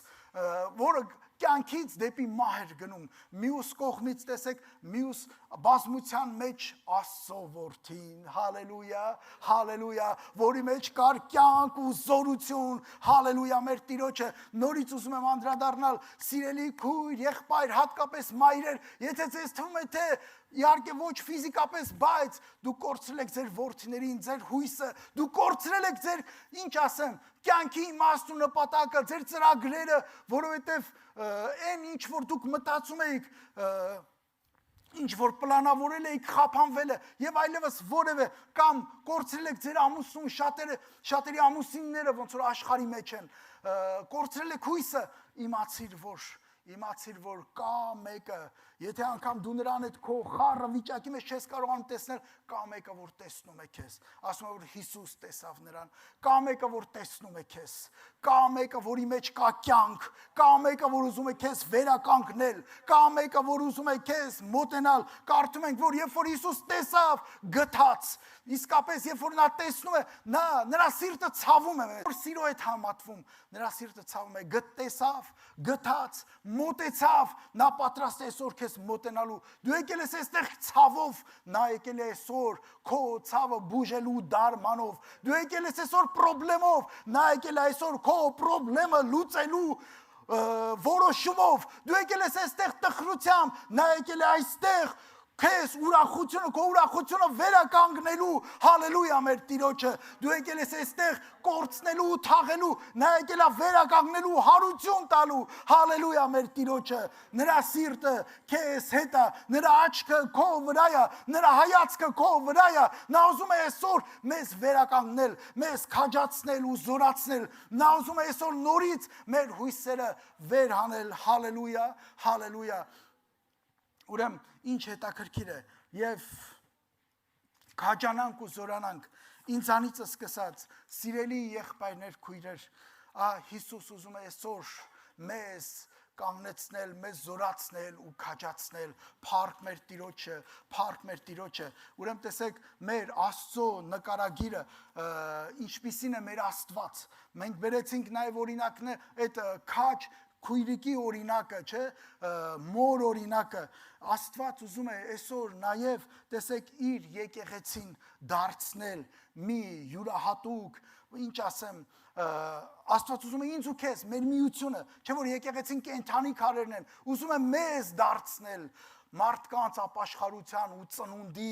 որը կյանքից դեպի մահ էր գնում, մյուս կողմից տեսեք, մյուս բազմության մեջ Աստծո որդին, հալելույա, հալելույա, որի մեջ կար կյանք ու զորություն, հալելույա մեր Տիրոջը, նորից ուզում եմ անդրադառնալ, սիրելի քույր, եղբայր, հատկապես մայրեր, եթե ձեզ թվում է թե իհարկե ոչ ֆիզիկապես, բայց դուք կորցրել եք ձեր որդիներին, ձեր հույսը, դուք կորցրել եք ձեր, ինչ ասեմ, կյանքի իմաստն ու նպատակը, ձեր ծրագրերը, որովհետև այն ինչ որ դուք մտածում էիք, ինչ որ պլանավորել էիք, խափանվել է եւ այլևս որևէ կամ կորցրել եք ձեր ամուսնուն, շատերի ամուսինները ոնց որ աշխարհի մեջ են, կորցրել եք հույսը, իմացիր, որ իմացիր, որ կա մեկը, եթե անգամ դու նրան այդ քո խառը վիճակի մեջ չես կարողանում տեսնել, կա մեկը, որ տեսնում է քեզ, ասում է, որ Հիսուս տեսավ նրան, կա մեկը, որ տեսնում է քեզ, կա մեկը, որի մեջ կա կյանք, կա մեկը, որ ուզում է քեզ վերականգնել, կա մեկը, որ ուզում է քեզ մոտենալ, կարդում ենք, որ երբ որ Հիսուս տեսավ, գթաց, իսկապես երբ որ նա տեսնում է, նրա սիրտը ցավում է, որ սիրո հետ համատվում, նրա սիրտը ցավում է, տեսավ, գթաց, մոտեցավ, նա պատրաստ է այսօր քեզ մոտենալու, դու եկել ես այստեղ ցավով, նա եկել է այսօր քո ցավը բուժելու դարմանով, դու եկել ես այսօր պրոբլեմով, նա եկել է այսօր քո պրոբլեմը լուծելու որոշումով, դու եկել ես այստեղ տխրությամբ, նա եկել է այստեղ քեզ ուրախությունը, քո ուրախությունը վերականգնելու, հալելույա մեր Տիրոջը, դու եկել ես այստեղ կորցնելու ու թաղելու, նա եկել է վերականգնելու, հարություն տալու, հալելույա մեր Տիրոջը, նրա սիրտը քեզ հետ է, նրա աչքը քո վրա է, նրա հայացքը քո վրա է, նա ուզում է այսօր մեզ վերականգնել, մեզ քաջացնել ու զորացնել, նա ուզում է այսօր նորից մեր հույսերը վեր հանել, հալելույա, հալելույա։ Ուրեմն ինչ հետաքրքիր է եւ քաջանանք ու զորանանք ինձանից սկսած սիրելի եղբայրներ, քույրեր, Հիսուս ուզում է այսօր մեզ կանգնեցնել, մեզ զորացնել ու քաջացնել, փառք մեր Տիրոջը, փառք մեր Տիրոջը։ Ուրեմն տեսեք, մեր Աստծո նկարագիրը ինչպիսին է մեր Աստված։ Մենք բերեցինք նաև օրինակն է այդ քաջ քույրիկի օրինակը, չէ, մոր օրինակը, Աստված ուզում է այսօր նաև, տեսեք, իր եկեղեցին դարձնել մի յուրահատուկ, ինչ ասեմ, Աստված ուզում է ինձ ու քեզ, մեր միությունը, չէ որ եկեղեցին կենդանի քարերն են, ուզում է մեզ դարձնել մարդկանց ապաշխարության ու ծնունդի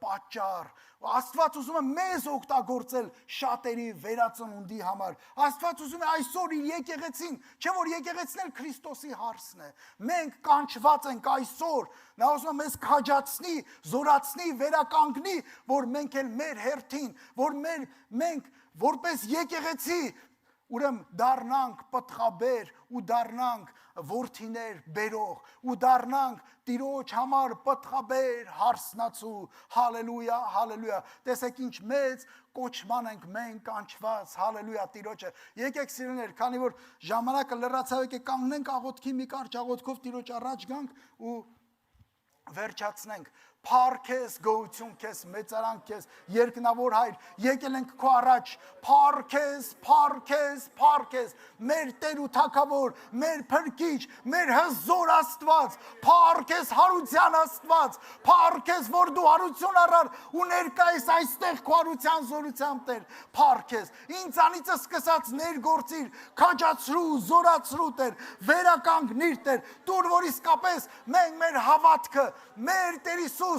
պատճառ, Աստված ուզում է մեզ օգտագործել շատերի վերածնունդի համար, Աստված ուզում է այսօր իր եկեղեցին, չէ որ եկեղեցին էլ Քրիստոսի հարսն է, մենք կանչված ենք այսօր, նա ուզում է մեզ քաջացնի, զորացնի, վերականգնի, որ մենք էլ մեր հերթին, որ մենք որպես եկեղեցի ուրեմն դառնանք պտղաբեր ու դառնանք որդիներ բերող ու դառնանք Տիրոջ համար պտղաբեր հարսնացու, հալելույա, հալելույա, տեսեք ինչ մեծ կոչման ենք մենք կանչված, հալելույա Տիրոջը, եկեք սիրելիներ, քանի որ ժամանակը լրացավ, եկեք կանգնենք աղոթքի մի կարճ աղոթքով Տիրոջ առաջ գանք ու վերջացնենք, փառք քեզ, գոհություն քեզ, մեծարան քեզ, երկնավոր Հայր, եկել ենք քո առաջ, փառք քեզ, փառք քեզ, փառք քեզ, մեր Տեր ու Թագավոր, մեր Փրկիչ, մեր հզոր Աստված, փառք քեզ հարության Աստված, փառք քեզ, որ դու հարություն առար ու ներկա ես այստեղ քո հարության զորությամբ Տեր, փառք քեզ, ինձանից սկսած ներգործիր, քաջացրու, զորացրու Տեր, վերականգնիր Տեր, տուր որ իսկապես մենք մեր հավատքը, մեր Տեր Հիսուս,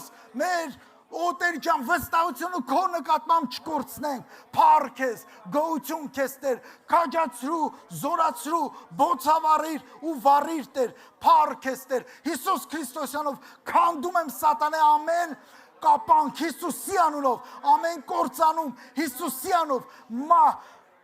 մեր Տեր ջան, վստահությունը քո նկատմամբ չկորցնենք, փառք քեզ, գոհություն քեզ Տեր, քաջացրու, զորացրու, բոցավառիր ու վառիր Տեր, փառք քեզ Տեր, Հիսուս Քրիստոսյանով քանդում եմ սատանա ամեն կապանք Հիսուսի անունով, ամեն կործանում Հիսուսի անունով,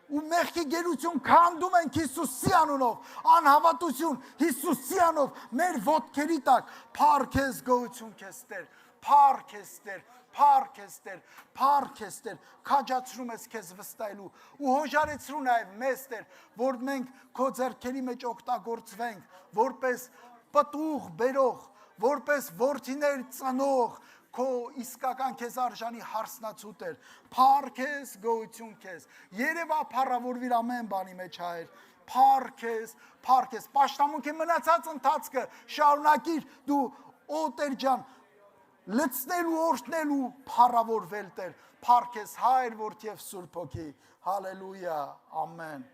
ու մեղքի գերություն քանդում ենք Հիսուսի անունով, անհավատություն Հիսուսի անունով, մեր ոտքերի տակ, փառք քեզ, գոհություն քեզ Տեր, փառք քեզ Տեր, փառք քեզ Տեր, փառք քեզ Տեր, քաջացնում ես քեզ վստահելու ու հոժարեցրու նաև մեզ Տեր, որ մենք քո ձեռքերի մեջ օգտագործվենք, որպես պտուղ բերող, որպես որդիներ ծնող, քո իսկական քեզ արժանի հարսնացու Տեր, փառք քեզ, գոհություն քեզ, երևա փառավորվիր ամեն բանի մեջ Հայր, փառք քեզ, պաշտամունքի մնացած ընթացքը շարունակիր դու Տեր ջան, լցնել ու օրհնել ու փառավորվել Տեր, փառք քեզ Հայր, Որդի եւ Սուրբ Հոգի, հալելույա, ամեն։